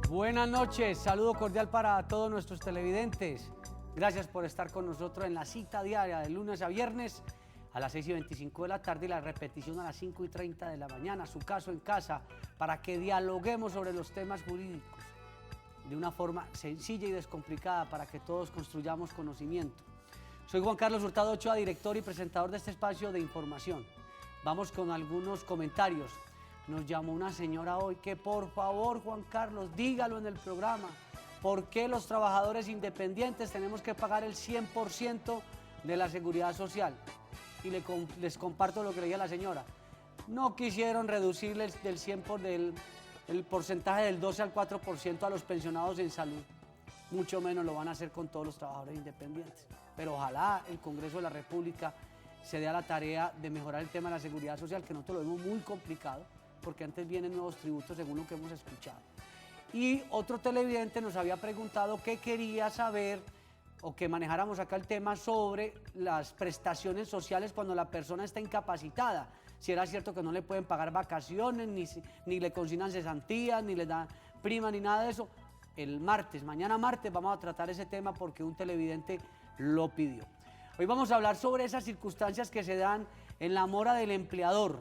Buenas noches, saludo cordial para todos nuestros televidentes. Gracias por estar con nosotros en la cita diaria de lunes a viernes a las 6:25 de la tarde y la repetición a las 5:30 de la mañana. Su caso en casa, para que dialoguemos sobre los temas jurídicos de una forma sencilla y descomplicada para que todos construyamos conocimiento. Soy Juan Carlos Hurtado Ochoa, director y presentador de este espacio de información. Vamos con algunos comentarios. Nos llamó una señora hoy que por favor, Juan Carlos, dígalo en el programa. ¿Por qué los trabajadores independientes tenemos que pagar el 100% de la seguridad social? Y les comparto lo que le dije a la señora. No quisieron reducirles el porcentaje del 12 al 4% a los pensionados en salud. Mucho menos lo van a hacer con todos los trabajadores independientes. Pero ojalá el Congreso de la República se dé a la tarea de mejorar el tema de la seguridad social, que nosotros lo vemos muy complicado, porque antes vienen nuevos tributos según lo que hemos escuchado. Y otro televidente nos había preguntado qué quería saber o que manejáramos acá el tema sobre las prestaciones sociales cuando la persona está incapacitada. Si era cierto que no le pueden pagar vacaciones, ni le consignan cesantías, ni le dan prima, ni nada de eso. El martes, mañana martes, vamos a tratar ese tema porque un televidente lo pidió. Hoy vamos a hablar sobre esas circunstancias que se dan en la mora del empleador.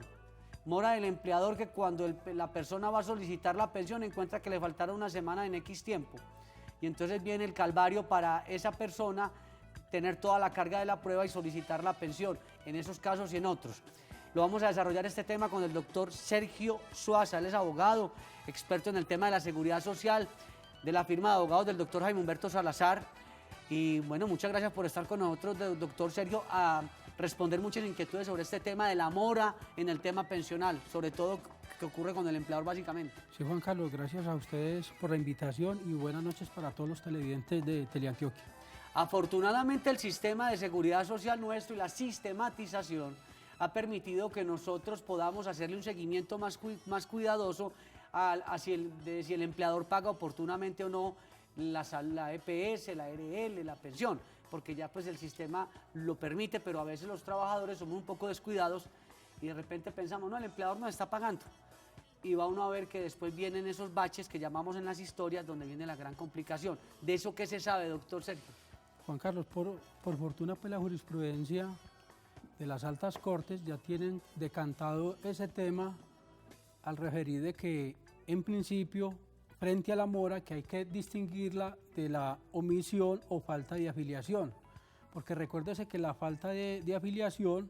Mora del empleador, que cuando la persona va a solicitar la pensión encuentra que le faltaron una semana en X tiempo. Y entonces viene el calvario para esa persona tener toda la carga de la prueba y solicitar la pensión, en esos casos y en otros. Lo vamos a desarrollar este tema con el doctor Sergio Suaza. Él es abogado, experto en el tema de la seguridad social, de la firma de abogados del doctor Jaime Humberto Salazar. Y bueno, muchas gracias por estar con nosotros, doctor Sergio, a responder muchas inquietudes sobre este tema de la mora en el tema pensional, sobre todo que ocurre con el empleador básicamente. Sí, Juan Carlos, gracias a ustedes por la invitación y buenas noches para todos los televidentes de Teleantioquia. Afortunadamente el sistema de seguridad social nuestro y la sistematización ha permitido que nosotros podamos hacerle un seguimiento más cuidadoso de si el empleador paga oportunamente o no la EPS, la RL, la pensión, porque ya pues el sistema lo permite, pero a veces los trabajadores somos un poco descuidados y de repente pensamos, no, el empleador nos está pagando. Y va uno a ver que después vienen esos baches que llamamos en las historias, donde viene la gran complicación. ¿De eso qué se sabe, doctor Sergio? Juan Carlos, por fortuna pues la jurisprudencia de las altas cortes ya tienen decantado ese tema al referir de que en principio frente a la mora que hay que distinguirla de la omisión o falta de afiliación, porque recuérdese que la falta de afiliación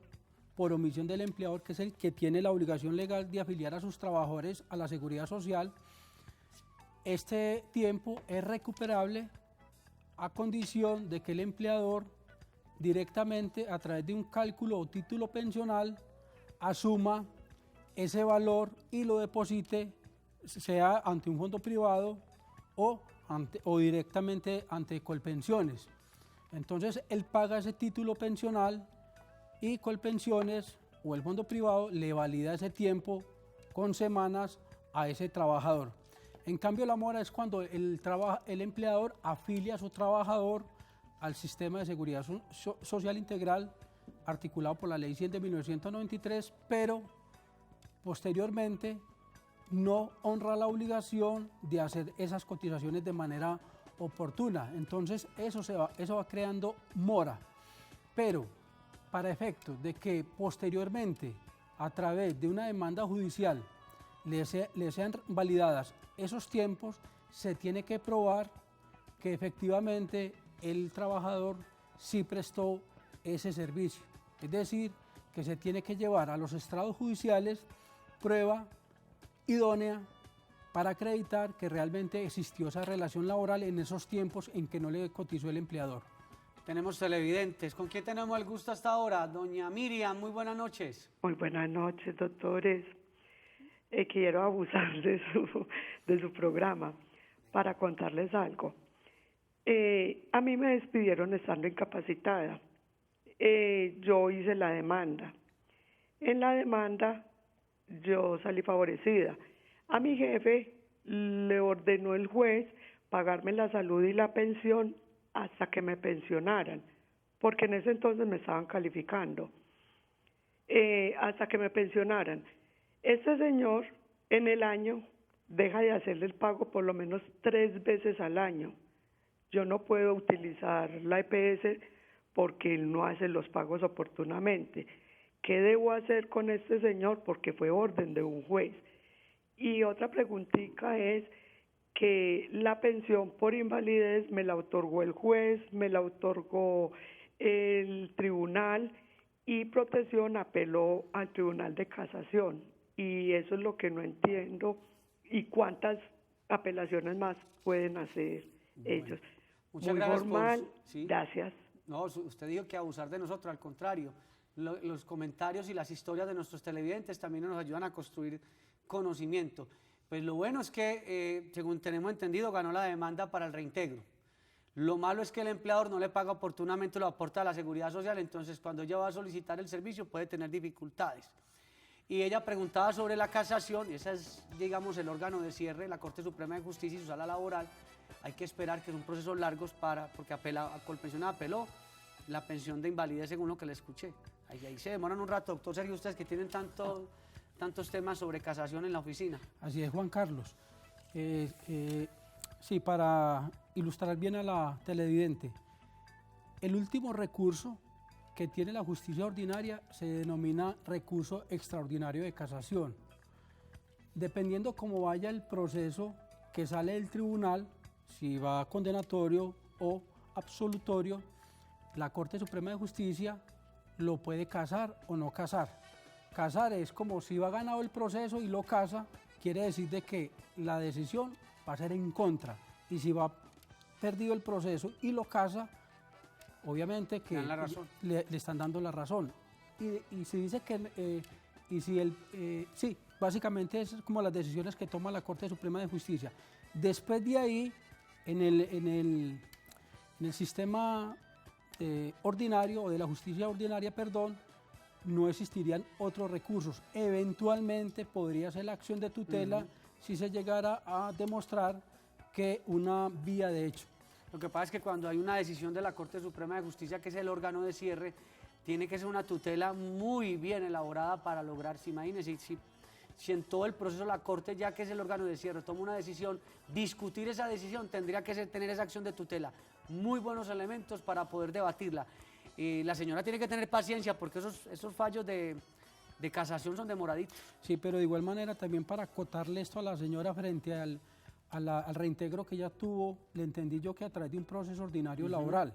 por omisión del empleador, que es el que tiene la obligación legal de afiliar a sus trabajadores a la seguridad social, este tiempo es recuperable a condición de que el empleador directamente a través de un cálculo o título pensional asuma ese valor y lo deposite, sea ante un fondo privado o directamente ante Colpensiones. Entonces él paga ese título pensional y Colpensiones o el fondo privado le valida ese tiempo con semanas a ese trabajador. En cambio la mora es cuando el empleador afilia a su trabajador al sistema de seguridad social integral articulado por la ley 100 de 1993, pero posteriormente no honra la obligación de hacer esas cotizaciones de manera oportuna. Entonces eso va creando mora. Pero para efectos de que posteriormente, a través de una demanda judicial, le sean validadas esos tiempos, se tiene que probar que efectivamente el trabajador sí prestó ese servicio. Es decir, que se tiene que llevar a los estrados judiciales prueba idónea para acreditar que realmente existió esa relación laboral en esos tiempos en que no le cotizó el empleador. Tenemos televidentes. ¿Con quién tenemos el gusto hasta ahora? Doña Miriam, muy buenas noches. Muy buenas noches, doctores. Quiero abusar de su programa para contarles algo. A mí me despidieron estando incapacitada. Yo hice la demanda. En la demanda yo salí favorecida. A mi jefe le ordenó el juez pagarme la salud y la pensión hasta que me pensionaran, porque en ese entonces me estaban calificando. Hasta que me pensionaran. Este señor en el año deja de hacerle el pago por lo menos 3 veces al año. Yo no puedo utilizar la EPS porque él no hace los pagos oportunamente. ¿Qué debo hacer con este señor? Porque fue orden de un juez. Y otra preguntita es que la pensión por invalidez me la otorgó el juez, me la otorgó el tribunal y Protección apeló al Tribunal de Casación. Y eso es lo que no entiendo y cuántas apelaciones más pueden hacer ellos. Muchas Muy gracias formal, sí. gracias. No, usted dijo que abusar de nosotros, al contrario. Los comentarios y las historias de nuestros televidentes también nos ayudan a construir conocimiento. Pues lo bueno es que, según tenemos entendido, ganó la demanda para el reintegro. Lo malo es que el empleador no le paga oportunamente, lo aporta a la Seguridad Social, entonces cuando ella va a solicitar el servicio puede tener dificultades. Y ella preguntaba sobre la casación, y ese es, digamos, el órgano de cierre, la Corte Suprema de Justicia y su sala laboral. Hay que esperar que son procesos largos porque Colpensión apeló la pensión de invalidez según lo que le escuché. Ahí se demoran un rato. Doctor Sergio, ustedes que tienen tantos temas sobre casación en la oficina. Así es, Juan Carlos. Sí, para ilustrar bien a la televidente, el último recurso que tiene la justicia ordinaria se denomina recurso extraordinario de casación. Dependiendo cómo vaya el proceso que sale del tribunal, si va condenatorio o absolutorio, la Corte Suprema de Justicia lo puede casar o no casar. Casar es como si va ganado el proceso y lo casa, quiere decir de que la decisión va a ser en contra. Y si va perdido el proceso y lo casa, obviamente que le están dando la razón. Y se dice que, sí, básicamente es como las decisiones que toma la Corte Suprema de Justicia. Después de ahí, en el sistema ordinario, o de la justicia ordinaria, perdón, no existirían otros recursos. Eventualmente podría ser la acción de tutela si se llegara a demostrar que una vía de hecho. Lo que pasa es que cuando hay una decisión de la Corte Suprema de Justicia, que es el órgano de cierre, tiene que ser una tutela muy bien elaborada para lograr, imagínense, si en todo el proceso la Corte, ya que es el órgano de cierre, toma una decisión, discutir esa decisión tendría que tener esa acción de tutela. Muy buenos elementos para poder debatirla. La señora tiene que tener paciencia porque esos fallos de casación son demoraditos. Sí, pero de igual manera también para acotarle esto a la señora frente al reintegro que ella tuvo, le entendí yo que a través de un proceso ordinario laboral,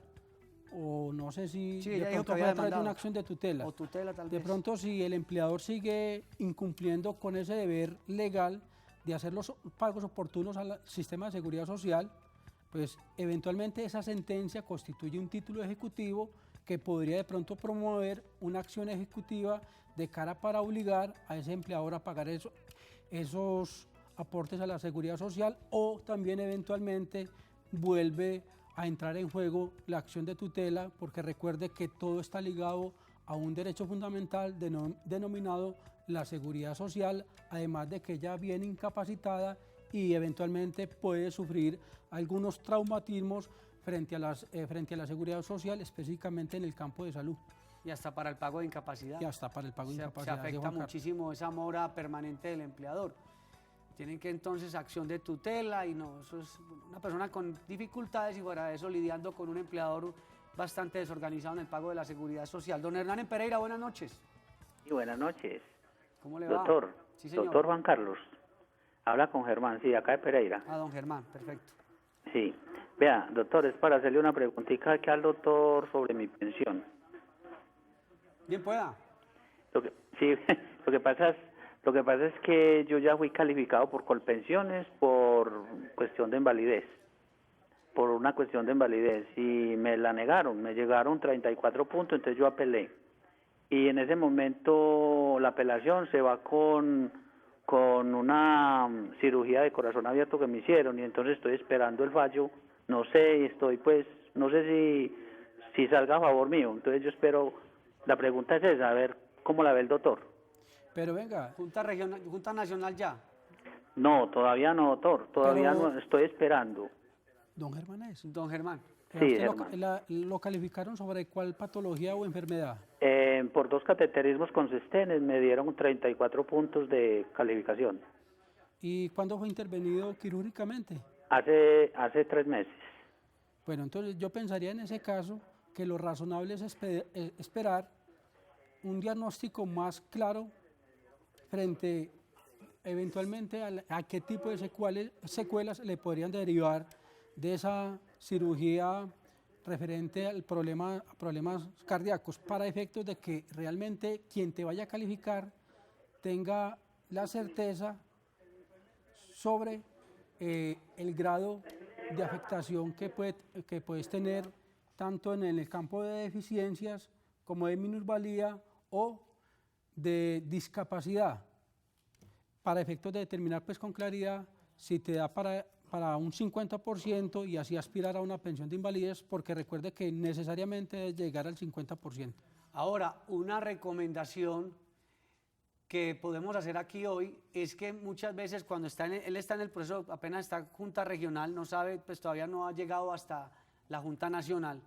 o no sé si sí, de pronto fue a través de una acción de tutela. O tutela tal vez. De pronto si el empleador sigue incumpliendo con ese deber legal de hacer los pagos oportunos al sistema de seguridad social, pues eventualmente esa sentencia constituye un título ejecutivo que podría de pronto promover una acción ejecutiva de cara para obligar a ese empleador a pagar esos aportes a la seguridad social, o también eventualmente vuelve a entrar en juego la acción de tutela, porque recuerde que todo está ligado a un derecho fundamental denominado la seguridad social, además de que ella viene incapacitada y eventualmente puede sufrir algunos traumatismos frente a la seguridad social, específicamente en el campo de salud. Y hasta para el pago de incapacidad. Y hasta para el pago de incapacidad. Se afecta muchísimo esa mora permanente del empleador. Tienen que entonces acción de tutela y no, eso es una persona con dificultades y fuera de eso lidiando con un empleador bastante desorganizado en el pago de la seguridad social. Don Hernán en Pereira, buenas noches. Sí, buenas noches. ¿Cómo le va? Doctor, Sí, señor. doctor Juan Carlos, habla con Germán, sí, acá de Pereira. Ah, don Germán, perfecto. Sí, vea, doctor, es para hacerle una preguntita aquí al doctor sobre mi pensión. Bien pueda. Sí, lo que pasa es que yo ya fui calificado por Colpensiones por cuestión de invalidez, por una cuestión de invalidez, y me la negaron, me llegaron 34 puntos, entonces yo apelé. Y en ese momento la apelación se va con una cirugía de corazón abierto que me hicieron, y entonces estoy esperando el fallo, no sé, no sé si salga a favor mío, entonces yo espero, la pregunta es esa, a ver cómo la ve el doctor. Pero venga. Junta Nacional ya. No, todavía no, doctor, todavía no, estoy esperando. ¿Don Germán es? Don Germán. Sí, ¿Lo calificaron sobre cuál patología o enfermedad? Por 2 cateterismos con sostenes me dieron 34 puntos de calificación. ¿Y cuándo fue intervenido quirúrgicamente? Hace 3 meses. Bueno, entonces yo pensaría en ese caso que lo razonable es esperar un diagnóstico más claro frente eventualmente a qué tipo de secuelas le podrían derivar de esa cirugía referente a problemas cardíacos, para efectos de que realmente quien te vaya a calificar tenga la certeza sobre el grado de afectación que puedes tener tanto en el campo de deficiencias como de minusvalía o de discapacidad, para efectos de determinar pues con claridad si te da para un 50% y así aspirar a una pensión de invalidez, porque recuerde que necesariamente debe llegar al 50%. Ahora, una recomendación que podemos hacer aquí hoy es que muchas veces cuando él está en el proceso, apenas está Junta Regional, no sabe, pues todavía no ha llegado hasta la Junta Nacional.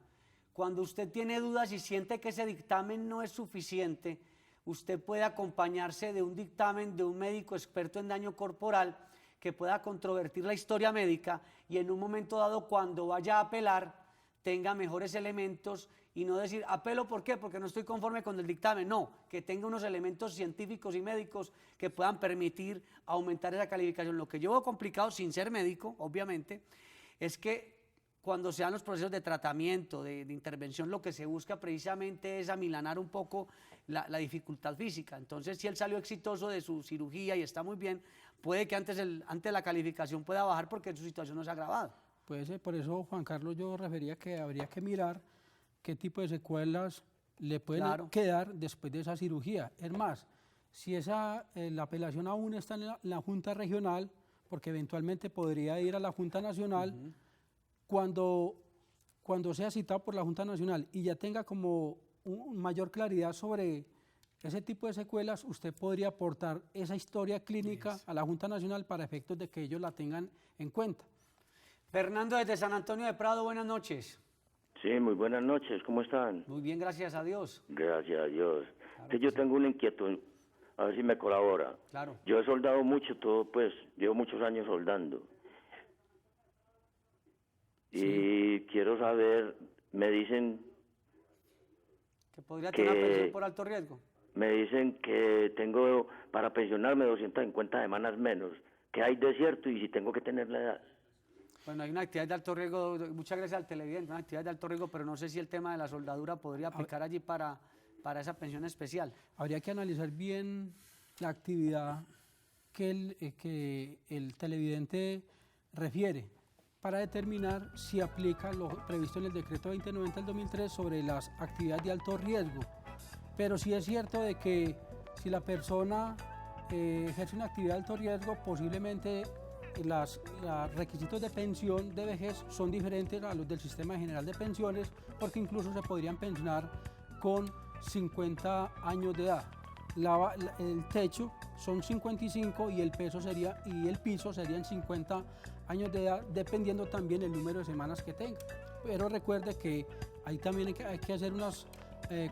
Cuando usted tiene dudas y siente que ese dictamen no es suficiente, usted puede acompañarse de un dictamen de un médico experto en daño corporal que pueda controvertir la historia médica y en un momento dado, cuando vaya a apelar, tenga mejores elementos y no decir, apelo, ¿por qué? Porque no estoy conforme con el dictamen. No, que tenga unos elementos científicos y médicos que puedan permitir aumentar esa calificación. Lo que yo veo complicado, sin ser médico, obviamente, es que cuando se dan los procesos de tratamiento, de intervención, lo que se busca precisamente es amilanar un poco la dificultad física. Entonces, si él salió exitoso de su cirugía y está muy bien, puede que antes de la calificación pueda bajar porque su situación no se ha agravado. Puede ser, por eso, Juan Carlos, yo refería que habría que mirar qué tipo de secuelas le pueden quedar después de esa cirugía. Es más, si la apelación aún está en la Junta Regional, porque eventualmente podría ir a la Junta Nacional, cuando sea citado por la Junta Nacional y ya tenga como mayor claridad sobre ese tipo de secuelas, usted podría aportar esa historia clínica a la Junta Nacional para efectos de que ellos la tengan en cuenta. Fernando, desde San Antonio de Prado, buenas noches. Sí, muy buenas noches, ¿cómo están? Muy bien, gracias a Dios. Gracias a Dios. Claro Yo sí. tengo una inquietud, a ver si me colabora. Claro. Yo he soldado mucho, llevo muchos años soldando. Y quiero saber, me dicen ¿Que podría tener una pensión por alto riesgo? Me dicen que tengo para pensionarme 250 semanas menos. ¿Qué hay de cierto y si tengo que tener la edad? Bueno, hay una actividad de alto riesgo, muchas gracias al televidente, una actividad de alto riesgo, pero no sé si el tema de la soldadura podría aplicar allí para esa pensión especial. Habría que analizar bien la actividad que el televidente refiere para determinar si aplica lo previsto en el decreto 2090 del 2003 sobre las actividades de alto riesgo. Pero sí es cierto de que si la persona ejerce una actividad de alto riesgo, posiblemente los requisitos de pensión de vejez son diferentes a los del Sistema General de Pensiones, porque incluso se podrían pensionar con 50 años de edad. El techo son 55 y el piso serían 50 años de edad, dependiendo también el número de semanas que tenga. Pero recuerde que ahí también hay que hacer unas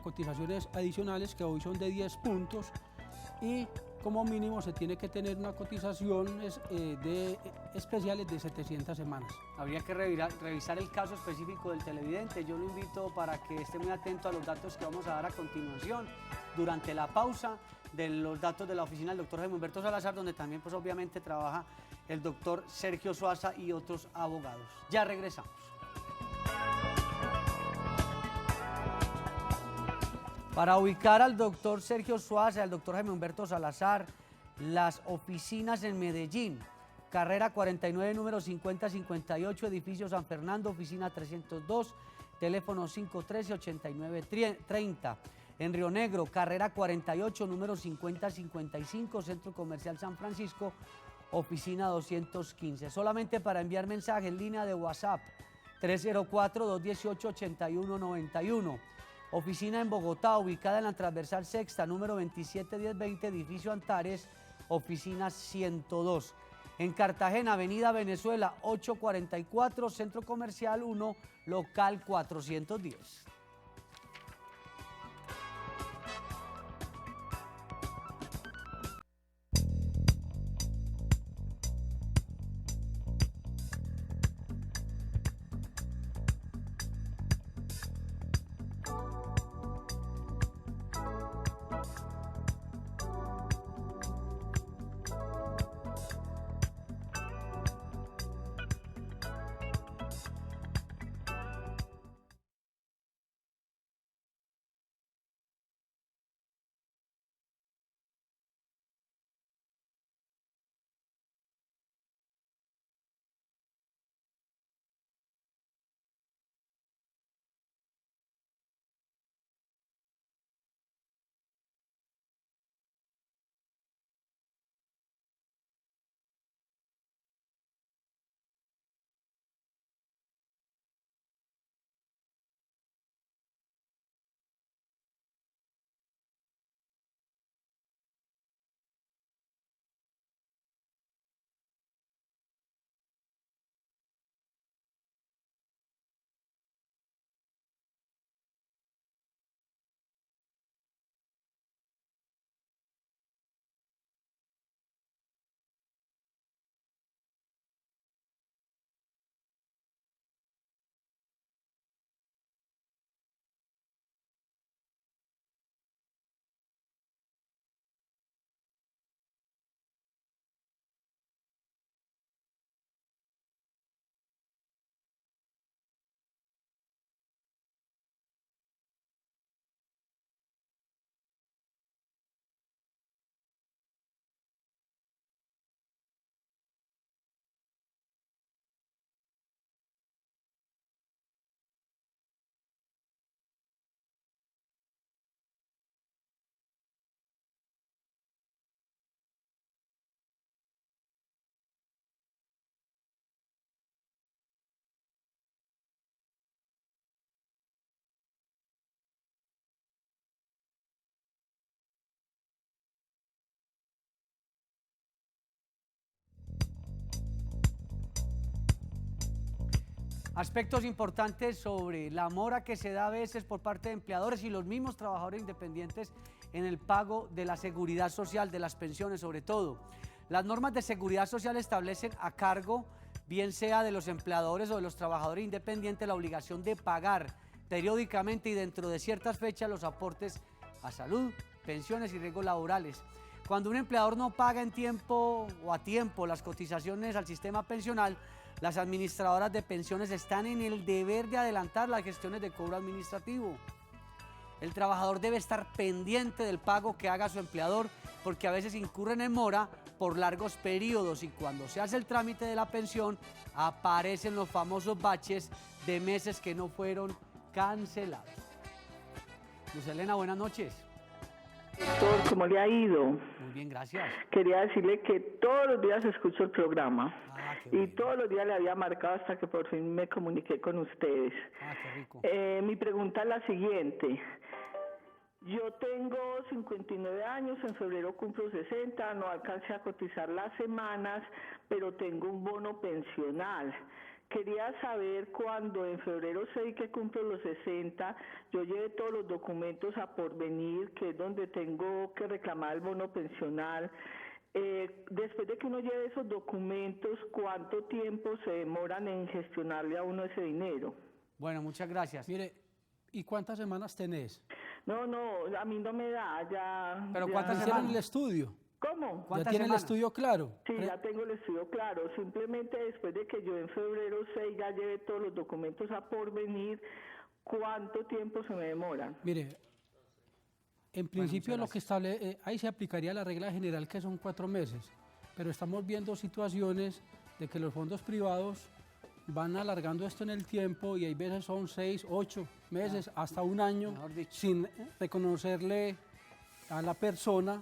cotizaciones adicionales que hoy son de 10 puntos y como mínimo se tiene que tener una cotización especiales de 700 semanas. Habría que revisar el caso específico del televidente. Yo lo invito para que esté muy atento a los datos que vamos a dar a continuación durante la pausa de los datos de la oficina del doctor Jaime Humberto Salazar, donde también pues obviamente trabaja el doctor Sergio Suaza y otros abogados. Ya regresamos. Para ubicar al doctor Sergio Suaza, al doctor Jaime Humberto Salazar, las oficinas en Medellín, carrera 49, número 5058, edificio San Fernando, oficina 302, teléfono 513-8930. En Río Negro, carrera 48, número 5055, Centro Comercial San Francisco, oficina 215. Solamente para enviar mensaje en línea de WhatsApp, 304-218-8191. Oficina en Bogotá, ubicada en la transversal sexta, número 271020, edificio Antares, oficina 102. En Cartagena, avenida Venezuela, 844, Centro Comercial 1, local 410. Aspectos importantes sobre la mora que se da a veces por parte de empleadores y los mismos trabajadores independientes en el pago de la seguridad social, de las pensiones sobre todo. Las normas de seguridad social establecen a cargo, bien sea de los empleadores o de los trabajadores independientes, la obligación de pagar periódicamente y dentro de ciertas fechas los aportes a salud, pensiones y riesgos laborales. Cuando un empleador no paga en tiempo o a tiempo las cotizaciones al sistema pensional, las administradoras de pensiones están en el deber de adelantar las gestiones de cobro administrativo. El trabajador debe estar pendiente del pago que haga su empleador porque a veces incurren en mora por largos periodos y cuando se hace el trámite de la pensión aparecen los famosos baches de meses que no fueron cancelados. Luz Elena, buenas noches. Doctor, ¿cómo le ha ido? Muy bien, gracias. Quería decirle que todos los días escucho el programa Qué y bueno. todos los días le había marcado hasta que por fin me comuniqué con ustedes. Qué rico. Mi pregunta es la siguiente. Yo tengo 59 años, en febrero cumplo 60, no alcancé a cotizar las semanas, pero tengo un bono pensional. Quería saber cuando en febrero 6 que cumplo los 60, yo llevé todos los documentos a Porvenir, que es donde tengo que reclamar el bono pensional. Después de que uno lleve esos documentos, ¿cuánto tiempo se demoran en gestionarle a uno ese dinero? Bueno, muchas gracias. Mire, ¿y cuántas semanas tenés? No, a mí no me da, ya... ¿Pero ya- cuántas ¿Hicieron semanas? el estudio? ¿Cómo? ¿Ya ¿Cuántas tiene el semanas? estudio claro? Sí, ya tengo el estudio claro. Simplemente después de que yo en febrero 6 ya lleve todos los documentos a Porvenir, ¿cuánto tiempo se me demoran? Mire, en principio muchas lo que establece, ahí se aplicaría la regla general que son 4 meses, pero estamos viendo situaciones de que los fondos privados van alargando esto en el tiempo y hay veces son 6, 8 meses, hasta un año, mejor dicho. sin reconocerle a la persona,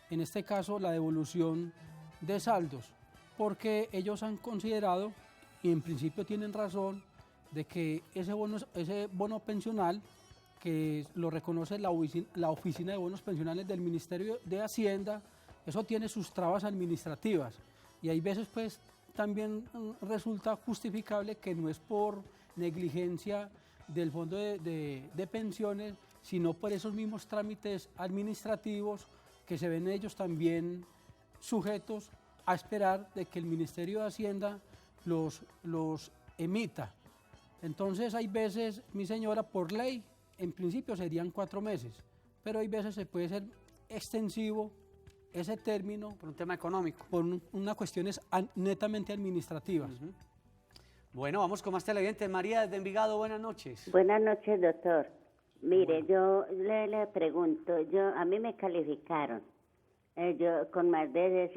en este caso la devolución de saldos, porque ellos han considerado, y en principio tienen razón, de que ese bono pensional, que lo reconoce la Oficina de Bonos Pensionales del Ministerio de Hacienda, eso tiene sus trabas administrativas. Y hay veces pues también resulta justificable que no es por negligencia del fondo de pensiones, sino por esos mismos trámites administrativos que se ven ellos también sujetos a esperar de que el Ministerio de Hacienda los emita. Entonces hay veces, mi señora, por ley, en principio serían 4 meses, pero hay veces se puede ser extensivo ese término Por un tema económico. por unas cuestiones netamente administrativas. Bueno, vamos con más televidentes. María desde Envigado, buenas noches. Buenas noches, doctor. Mire, yo le pregunto, a mí me calificaron, yo con más del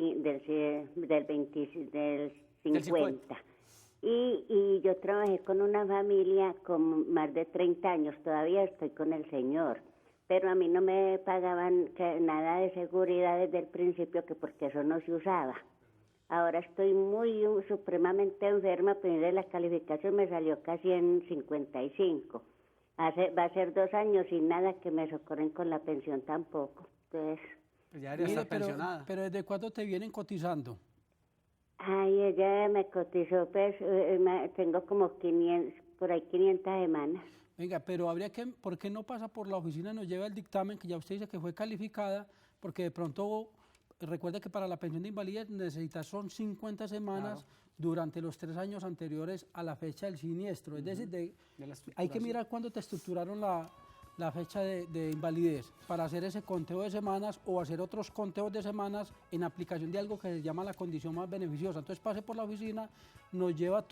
50. Y yo trabajé con una familia con más de 30 años, todavía estoy con el señor, pero a mí no me pagaban nada de seguridad desde el principio, que porque eso no se usaba. Ahora estoy supremamente enferma, pues de la calificación me salió casi en 55. Va a ser 2 años sin nada que me socorren con la pensión tampoco. Entonces, Pues ya debería Mire, estar pensionada. pero ¿desde cuándo te vienen cotizando? ay, ella me cotizó, pues tengo como 500, por ahí 500 semanas. Venga, pero habría que, ¿por qué no pasa por la oficina y nos lleva el dictamen que ya usted dice que fue calificada? Porque de pronto, recuerde que para la pensión de invalidez son 50 semanas durante los 3 años anteriores a la fecha del siniestro. Es decir, De la hay que estructuración. mirar cuándo te estructuraron la fecha de invalidez para hacer ese conteo de semanas o hacer otros conteos de semanas en aplicación de algo que se llama la condición más beneficiosa. Entonces pase por la oficina, nos lleva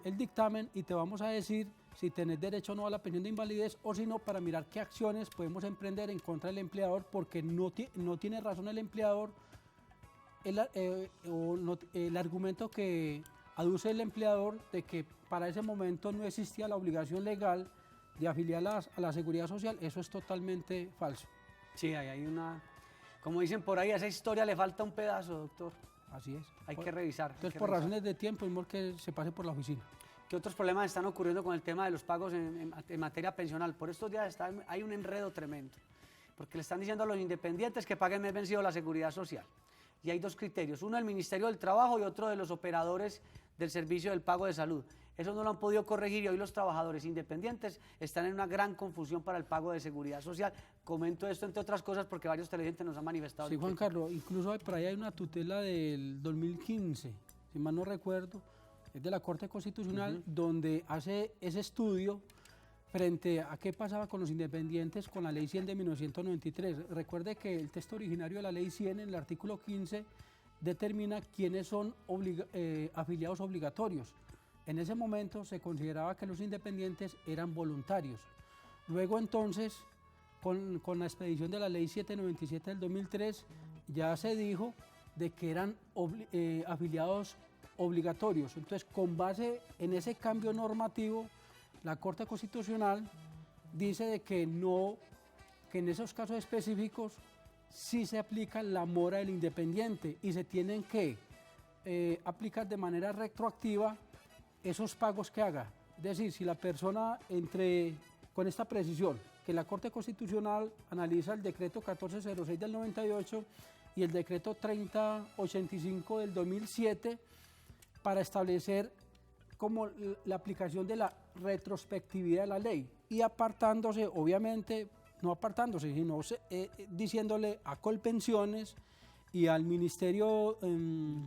el dictamen y te vamos a decir si tenés derecho o no a la pensión de invalidez, o si no, para mirar qué acciones podemos emprender en contra del empleador, porque no tiene razón el empleador. El argumento que aduce el empleador de que para ese momento no existía la obligación legal de afiliar a la seguridad social, eso es totalmente falso. Sí, hay una... Como dicen por ahí, a esa historia le falta un pedazo, doctor. Así es. Hay que revisar. Entonces, por razones de tiempo, es mejor que se pase por la oficina. ¿Qué otros problemas están ocurriendo con el tema de los pagos en materia pensional? Por estos días hay un enredo tremendo, porque le están diciendo a los independientes que paguen mes vencido la seguridad social. Y hay 2 criterios, uno del Ministerio del Trabajo y otro de los operadores del servicio del pago de salud. Eso no lo han podido corregir y hoy los trabajadores independientes están en una gran confusión para el pago de seguridad social. Comento esto entre otras cosas porque varios televidentes nos han manifestado. Sí, Juan Carlos, incluso por ahí hay una tutela del 2015, si mal no recuerdo, es de la Corte Constitucional, donde hace ese estudio frente a qué pasaba con los independientes con la Ley 100 de 1993. Recuerde que el texto originario de la Ley 100, en el artículo 15, determina quiénes son afiliados obligatorios. En ese momento se consideraba que los independientes eran voluntarios. Luego entonces, con la expedición de la Ley 797 del 2003, ya se dijo de que eran afiliados obligatorios. Entonces, con base en ese cambio normativo, la Corte Constitucional dice de que en esos casos específicos sí se aplica la mora del independiente y se tienen que aplicar de manera retroactiva esos pagos que haga. Es decir, si la persona con esta precisión, que la Corte Constitucional analiza el decreto 1406 del 98 y el decreto 3085 del 2007 para establecer como la aplicación de la retrospectividad de la ley y apartándose, obviamente, no apartándose, sino diciéndole a Colpensiones y al Ministerio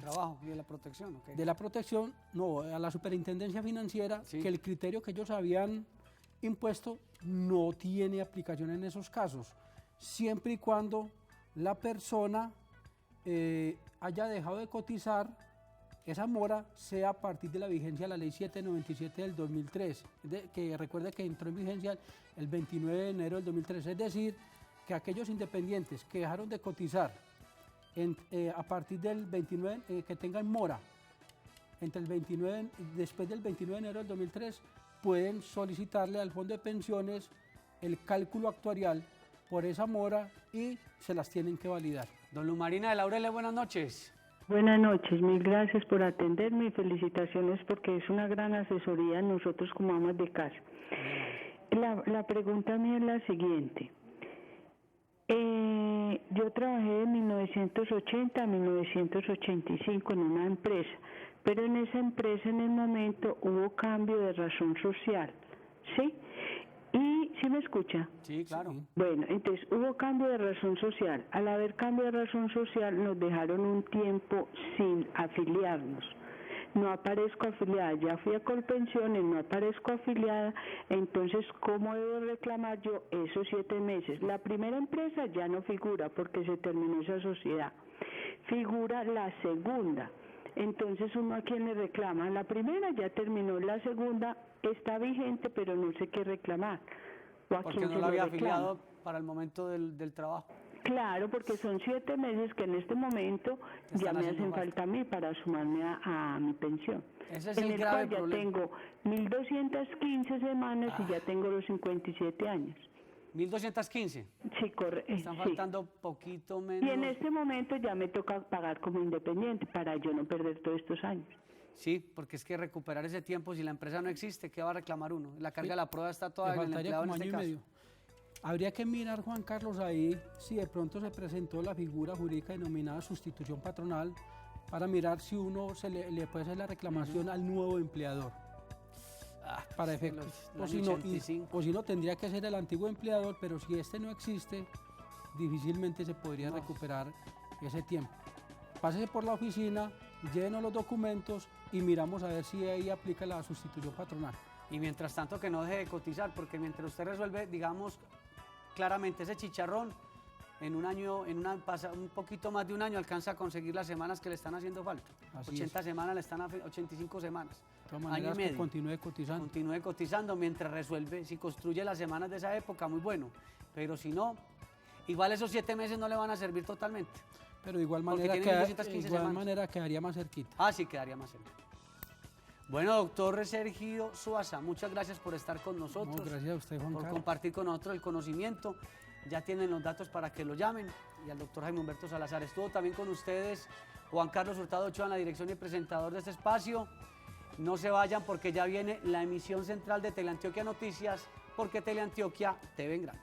Trabajo y de la Protección. Okay. De la Protección, no, a la Superintendencia Financiera, sí, que el criterio que ellos habían impuesto no tiene aplicación en esos casos, siempre y cuando la persona haya dejado de cotizar. Esa mora sea a partir de la vigencia de la Ley 797 del 2003, que recuerde que entró en vigencia el 29 de enero del 2003, es decir, que aquellos independientes que dejaron de cotizar a partir del 29, que tengan mora después del 29 de enero del 2003, pueden solicitarle al Fondo de Pensiones el cálculo actuarial por esa mora y se las tienen que validar. Don Lumarina de Laurel, buenas noches. Buenas noches, mil gracias por atenderme y felicitaciones porque es una gran asesoría nosotros como amas de casa. La pregunta mía es la siguiente. Yo trabajé de 1980 a 1985 en una empresa, pero en esa empresa en el momento hubo cambio de razón social, ¿sí? ¿Y sí me escucha? Sí, claro. Bueno, entonces hubo cambio de razón social. Al haber cambio de razón social nos dejaron un tiempo sin afiliarnos. No aparezco afiliada, ya fui a Colpensiones, no aparezco afiliada, entonces ¿cómo debo reclamar yo esos 7 meses? La primera empresa ya no figura porque se terminó esa sociedad. Figura la segunda. Entonces uno a quién le reclama, la primera ya terminó, la segunda está vigente pero no sé qué reclamar. ¿O a porque quién no la había afiliado para el momento del trabajo. Claro, porque son 7 meses que en este momento ya me hacen falta a mí para sumarme a mi pensión. Ese es el grave problema. Ya tengo 1.215 semanas y ya tengo los 57 años. 1.215. Sí, correcto. Están faltando poquito menos. Y en este momento ya me toca pagar como independiente para yo no perder todos estos años. Sí, porque es que recuperar ese tiempo, si la empresa no existe, ¿qué va a reclamar uno? La carga de la prueba está toda en el empleado en este caso. Habría que mirar, Juan Carlos, ahí si de pronto se presentó la figura jurídica denominada sustitución patronal para mirar si uno le puede hacer la reclamación al nuevo empleador. Para efectos. O si no, tendría que ser el antiguo empleador, pero si este no existe, difícilmente se podría recuperar ese tiempo. Pásese por la oficina, llévenos los documentos y miramos a ver si ahí aplica la sustitución patronal. Y mientras tanto que no deje de cotizar, porque mientras usted resuelve, digamos, claramente ese chicharrón, en un año, un poquito más de un año alcanza a conseguir las semanas que le están haciendo falta. Así 80 es. Semanas le están 85 semanas. De todas maneras, año y medio. Continúe cotizando. Continúe cotizando mientras resuelve. Si construye las semanas de esa época, muy bueno. Pero si no, igual esos 7 meses no le van a servir totalmente. Pero de igual manera quedaría más cerquita. Ah, sí, quedaría más cerquita. Bueno, doctor Sergio Suaza, muchas gracias por estar con nosotros. No, gracias a usted, Juan Carlos. Por compartir con nosotros el conocimiento. Ya tienen los datos para que lo llamen. Y al doctor Jaime Humberto Salazar. Estuvo también con ustedes Juan Carlos Hurtado Ochoa en la dirección y presentador de este espacio. No se vayan porque ya viene la emisión central de Teleantioquia Noticias, porque Teleantioquia te ve en grande.